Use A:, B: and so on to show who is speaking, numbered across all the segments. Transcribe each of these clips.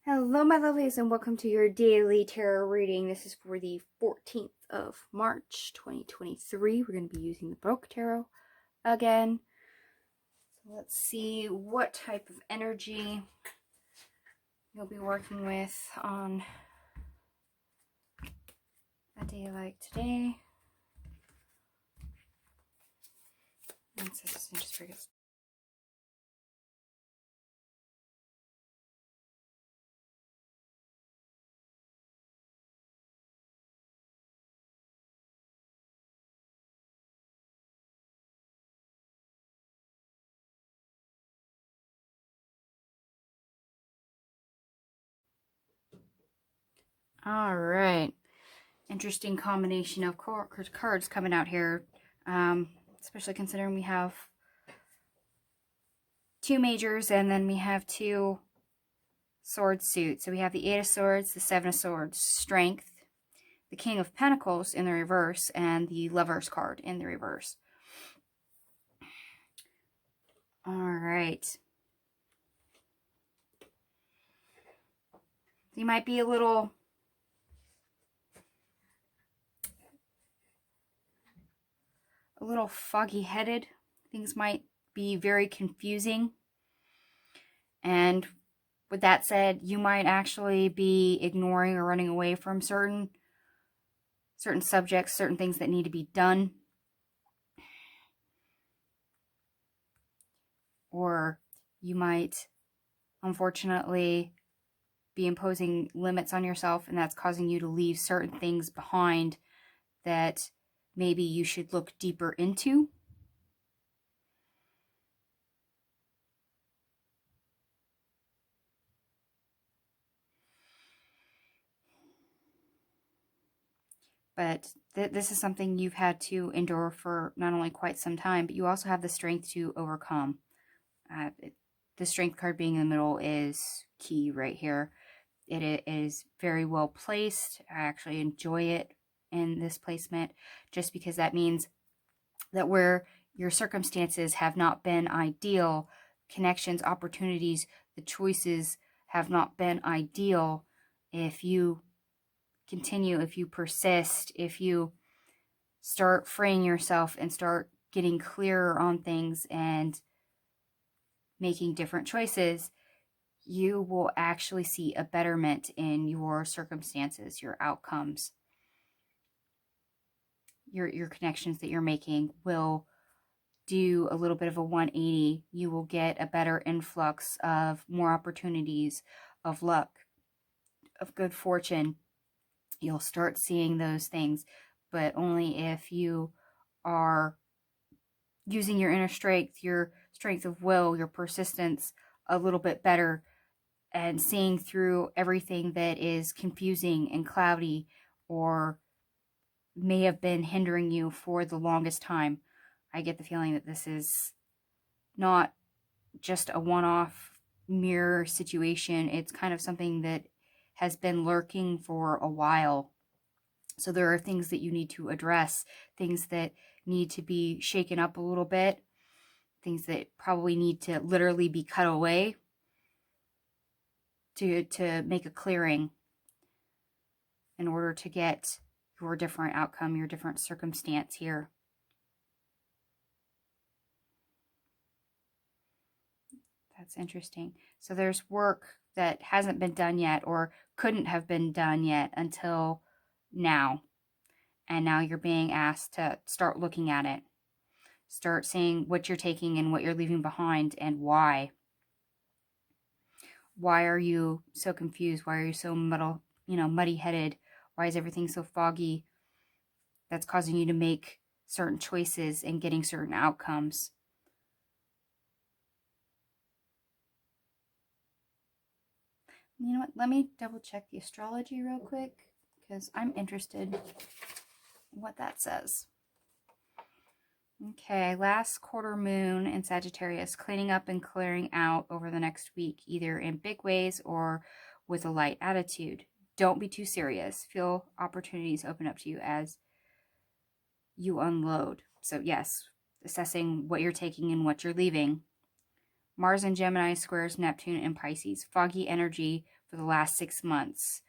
A: Hello, my lovelies, and welcome to your daily tarot reading. This is for the 14th of March, 2023. We're going to be using the Baroque tarot again. So let's see what type of energy you'll be working with on a day like today. Just forget. All right. Interesting combination of cards coming out here, especially considering we have two majors and then we have two sword suit. So we have the Eight of Swords, the Seven of Swords, Strength, the King of Pentacles in the reverse, and the Lover's card in the reverse. All right. You might be a little foggy-headed. Things might be very confusing. And with that said, you might actually be ignoring or running away from certain subjects, certain things that need to be done. Or you might, unfortunately, be imposing limits on yourself, and that's causing you to leave certain things behind that maybe you should look deeper into. But this is something you've had to endure for not only quite some time, but you also have the strength to overcome. The strength card being in the middle is key right here. It is very well placed. I actually enjoy it in this placement just because that means that where your circumstances have not been ideal, connections, opportunities, the choices have not been ideal, if you continue, if you persist, if you start freeing yourself and start getting clearer on things and making different choices, you will actually see a betterment in your circumstances, your outcomes. Your connections that you're making will do a little bit of a 180. You will get a better influx of more opportunities, of luck, of good fortune. You'll start seeing those things, but only if you are using your inner strength, your strength of will, your persistence a little bit better, and seeing through everything that is confusing and cloudy or may have been hindering you for the longest time. I get the feeling that this is not just a one-off mirror situation. It's kind of something that has been lurking for a while. So there are things that you need to address, things that need to be shaken up a little bit, things that probably need to literally be cut away to make a clearing in order to get your different outcome, your different circumstance here. That's interesting. So there's work that hasn't been done yet or couldn't have been done yet until now. And now you're being asked to start looking at it. Start seeing what you're taking and what you're leaving behind and why. Why are you so confused? Why are you so muddy-headed? Why is everything so foggy? That's causing you to make certain choices and getting certain outcomes. You know what? Let me double check the astrology real quick because I'm interested in what that says. Okay, last quarter moon in Sagittarius, cleaning up and clearing out over the next week, either in big ways or with a light attitude. Don't be too serious. Feel opportunities open up to you as you unload. So yes, assessing what you're taking and what you're leaving. Mars in Gemini squares Neptune in Pisces. Foggy energy for the last 6 months.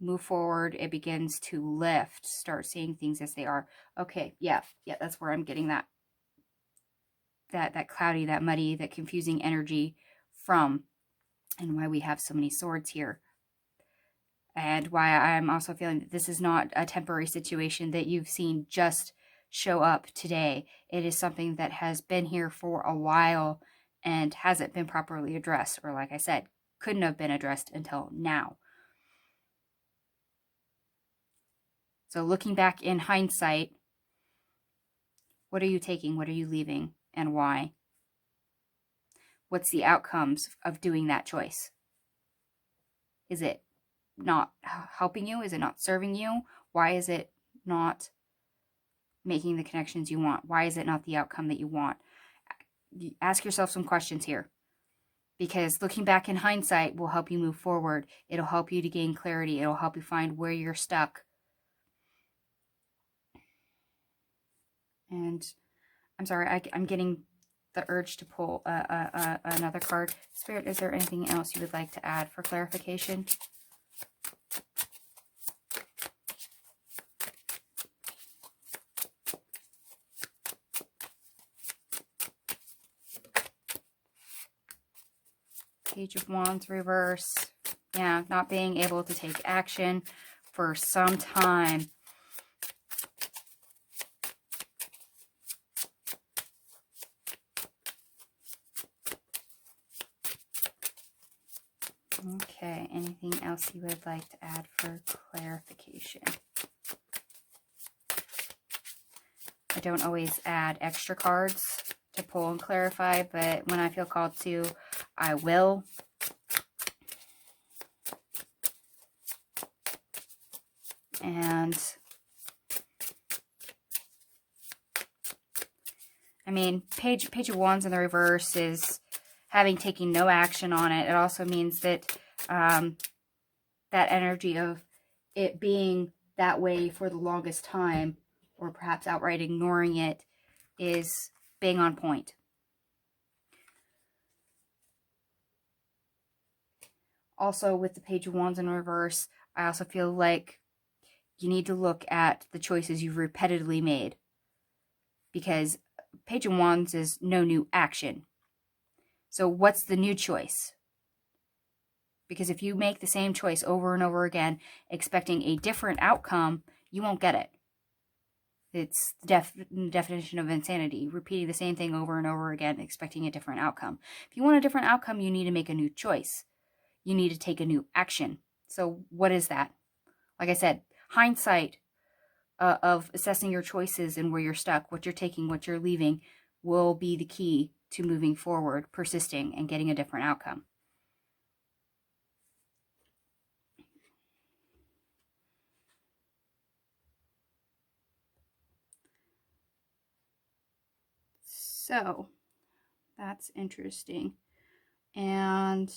A: Move forward. It begins to lift. Start seeing things as they are. Okay, yeah, that's where I'm getting that cloudy, that muddy, that confusing energy from, and why we have so many swords here. And why I'm also feeling that this is not a temporary situation that you've seen just show up today. It is something that has been here for a while and hasn't been properly addressed, or like I said, couldn't have been addressed until now. So looking back in hindsight, what are you taking? What are you leaving? And why? What's the outcomes of doing that choice? Is it not helping you? Is it not serving you? Why is it not making the connections you want? Why is it not the outcome that you want? Ask yourself some questions here, because looking back in hindsight will help you move forward. It'll help you to gain clarity. It'll help you find where you're stuck. And I'm sorry, I'm getting the urge to pull another card. Spirit, is there anything else you would like to add for clarification? Page of Wands reverse. Yeah, not being able to take action for some time. Okay, anything else you would like to add for clarification? I don't always add extra cards to pull and clarify, but when I feel called to, I will. And I mean, Page of Wands in the reverse is having taken no action on it. It also means that that energy of it being that way for the longest time, or perhaps outright ignoring it, is being on point. Also, with the Page of Wands in reverse, I also feel like you need to look at the choices you've repeatedly made, because Page of Wands is no new action. So what's the new choice? Because if you make the same choice over and over again, expecting a different outcome, you won't get it. It's the definition of insanity, repeating the same thing over and over again, expecting a different outcome. If you want a different outcome, you need to make a new choice. You need to take a new action. So what is that? Like I said, hindsight of assessing your choices and where you're stuck, what you're taking, what you're leaving, will be the key to moving forward, persisting, and getting a different outcome. So that's interesting. And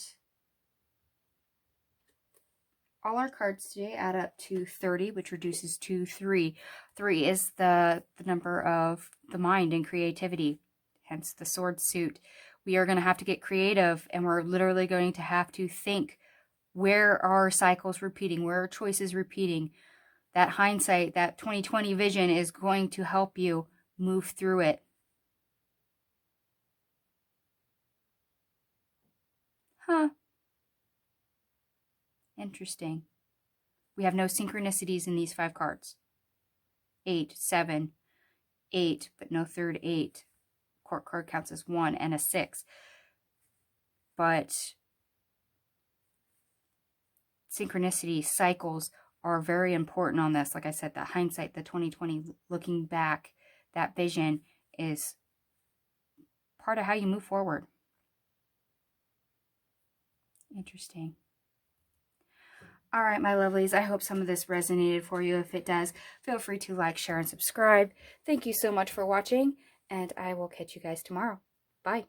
A: all our cards today add up to 30, which reduces to 3. 3 is the number of the mind and creativity, hence the sword suit. We are going to have to get creative, and we're literally going to have to think, where are cycles repeating? Where are choices repeating? That hindsight, that 2020 vision is going to help you move through it. Huh. Interesting. We have no synchronicities in these 5 cards. 8, 7, 8, but no third 8. Court card counts as 1 and a 6. But synchronicity, cycles are very important on this. Like I said, the hindsight, the 2020, looking back, that vision is part of how you move forward. Interesting. All right, my lovelies, I hope some of this resonated for you. If it does, feel free to like, share, and subscribe. Thank you so much for watching, and I will catch you guys tomorrow. Bye.